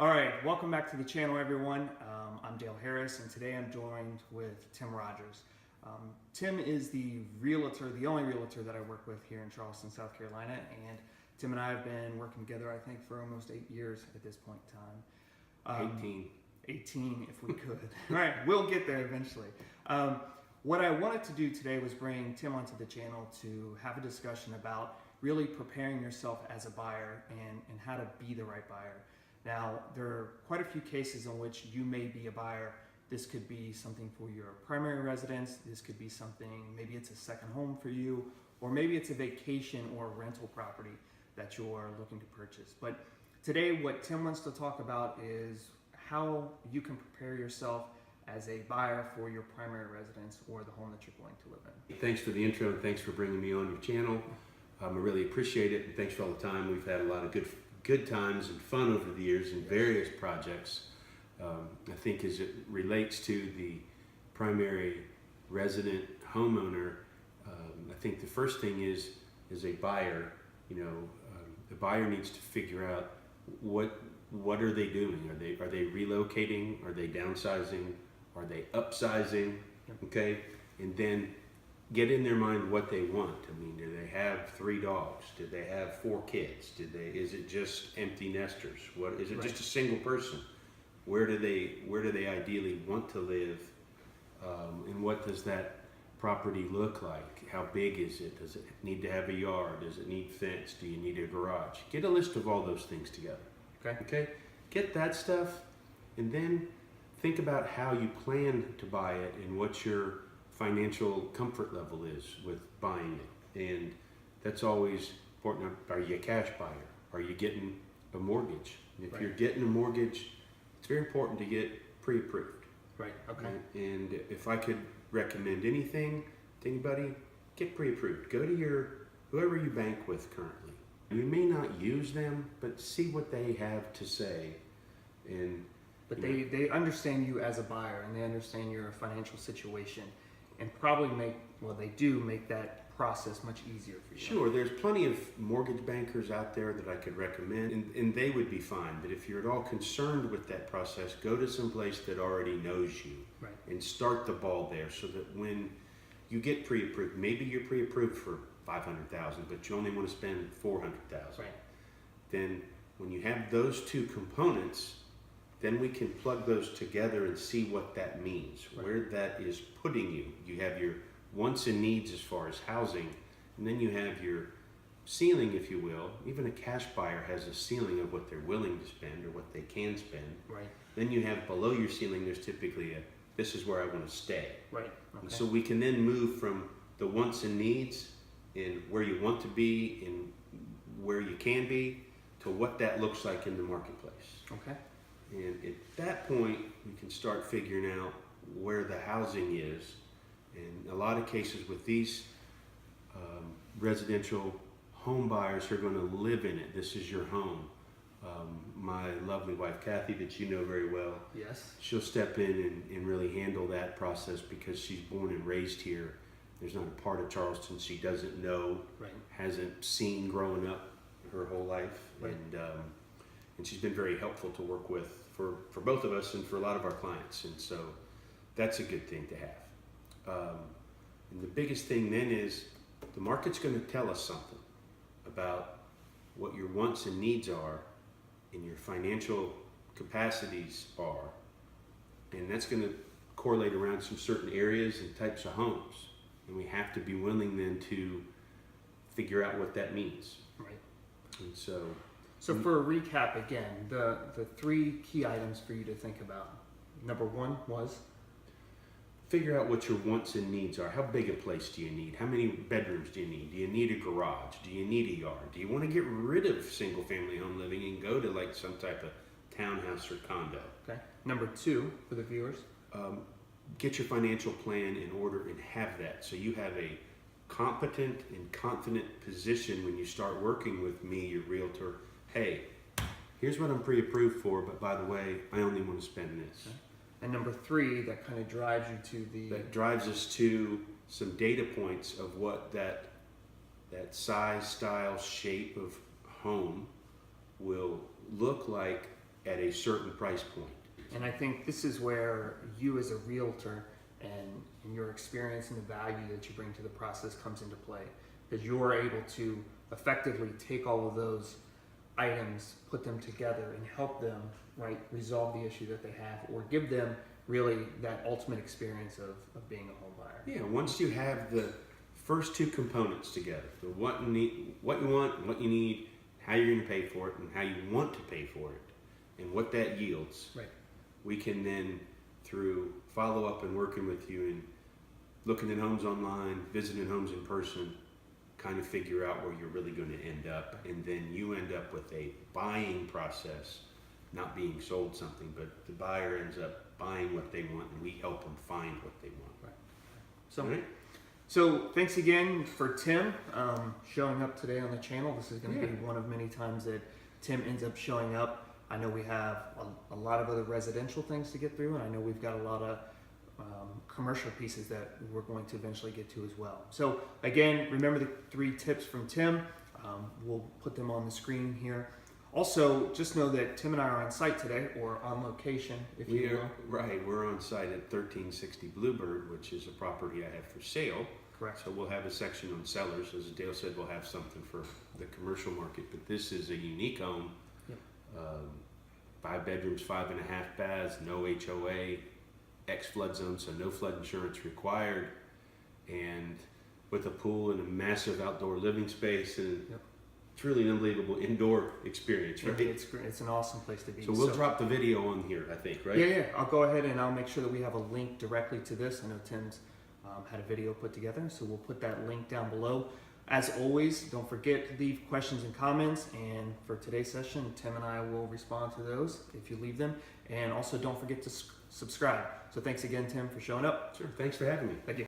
All right, welcome back to the channel, everyone. I'm Dale Harris, and today I'm joined with Tim Rogers. Tim is the realtor, the only realtor that I work with here in Charleston, South Carolina, and Tim and I have been working together, I think, for almost 8 years at this point in time. 18, if we could. All right, we'll get there eventually. What I wanted to do today was bring Tim onto the channel to have a discussion about really preparing yourself as a buyer and how to be the right buyer. Now, there are quite a few cases in which you may be a buyer. This could be something for your primary residence. This could be something, maybe it's a second home for you, or maybe it's a vacation or a rental property that you're looking to purchase. But today, what Tim wants to talk about is how you can prepare yourself as a buyer for your primary residence or the home that you're going to live in. Thanks for the intro and thanks for bringing me on your channel. I really appreciate it, and thanks for all the time. We've had a lot of good times and fun over the years in various projects. I think as it relates to the primary resident homeowner, I think the first thing is a buyer, the buyer needs to figure out what are they doing? Are they relocating? Are they downsizing? Are they upsizing? Okay, and then get in their mind what they want. I mean, do they have 3 dogs? Do they have 4 kids? Is it just empty nesters? What is it? Right. Just a single person? Where do they ideally want to live? And what does that property look like? How big is it? Does it need to have a yard? Does it need fence? Do you need a garage? Get a list of all those things together. Okay? Get that stuff, and then think about how you plan to buy it and what your financial comfort level is with buying it. And that's always important. Are you a cash buyer? Are you getting a mortgage? If you're getting a mortgage, it's very important to get pre-approved. Right, okay. And if I could recommend anything to anybody, get pre-approved. Go to whoever you bank with currently. You may not use them, but see what they have to say. But they understand you as a buyer, and they understand your financial situation, and probably make that process much easier for you. Sure, there's plenty of mortgage bankers out there that I could recommend, and they would be fine. But if you're at all concerned with that process, go to some place that already knows you, and start the ball there, so that when you get pre-approved, maybe you're pre-approved for $500,000, but you only want to spend $400,000. Right. Then when you have those two components, then we can plug those together and see what that means, where that is putting you. You have your wants and needs as far as housing, and then you have your ceiling, if you will. Even a cash buyer has a ceiling of what they're willing to spend or what they can spend. Right. Then you have below your ceiling, there's typically this is where I want to stay. Right. Okay. And so we can then move from the wants and needs and where you want to be and where you can be to what that looks like in the marketplace. Okay. And at that point, we can start figuring out where the housing is. In a lot of cases with these residential home buyers who are going to live in it, this is your home. My lovely wife, Cathy, that you know very well, yes, she'll step in and really handle that process because she's born and raised here. There's not a part of Charleston she doesn't know, hasn't seen growing up her whole life. And she's been very helpful to work with for both of us and for a lot of our clients. And so that's a good thing to have. And the biggest thing then is the market's going to tell us something about what your wants and needs are and your financial capacities are. And that's going to correlate around some certain areas and types of homes. And we have to be willing then to figure out what that means. Right. And so for a recap again, the 3 key items for you to think about. Number 1 was? Figure out what your wants and needs are. How big a place do you need? How many bedrooms do you need? Do you need a garage? Do you need a yard? Do you want to get rid of single family home living and go to like some type of townhouse or condo? Okay. Number 2 for the viewers? Get your financial plan in order and have that. So you have a competent and confident position when you start working with me, your realtor. Hey, here's what I'm pre-approved for, but by the way, I only want to spend this. Okay. And number 3, that kind of drives you to that drives us to some data points of what that size, style, shape of home will look like at a certain price point. And I think this is where you as a realtor and your experience and the value that you bring to the process comes into play. Because you're able to effectively take all of those items, put them together, and help them, right, resolve the issue that they have, or give them really that ultimate experience of being a home buyer. Yeah, once you have the first two components together, the what you want, what you need, how you're going to pay for it, and how you want to pay for it, and what that yields, Right. we can then, through follow-up and working with you and looking at homes online, visiting homes in person, kind of figure out where you're really going to end up, and then you end up with a buying process, not being sold something, but the buyer ends up buying what they want, and we help them find what they want. Right. So, Right? so thanks again for Tim showing up today on the channel. This is going to be one of many times that Tim ends up showing up. I know we have a lot of other residential things to get through, and I know we've got a lot of commercial pieces that we're going to eventually get to as well. So again, remember the 3 tips from Tim. We'll put them on the screen here. Also, just know that Tim and I are on site today, or on location, if you will. Right, we're on site at 1360 Bluebird, which is a property I have for sale. Correct. So we'll have a section on sellers. As Dale said, we'll have something for the commercial market, but this is a unique home. Yep. 5 bedrooms, 5.5 baths, no HOA, flood zone, so no flood insurance required, and with a pool and a massive outdoor living space, and it's really an unbelievable indoor experience, right? It's great. It's an awesome place to be. So we'll drop the video on here, I think, right? Yeah. I'll go ahead and I'll make sure that we have a link directly to this. I know Tim's had a video put together, so we'll put that link down below. As always, don't forget to leave questions and comments, and for today's session, Tim and I will respond to those if you leave them. And also don't forget to subscribe. So thanks again, Tim, for showing up. Sure. Thanks for having me. Thank you.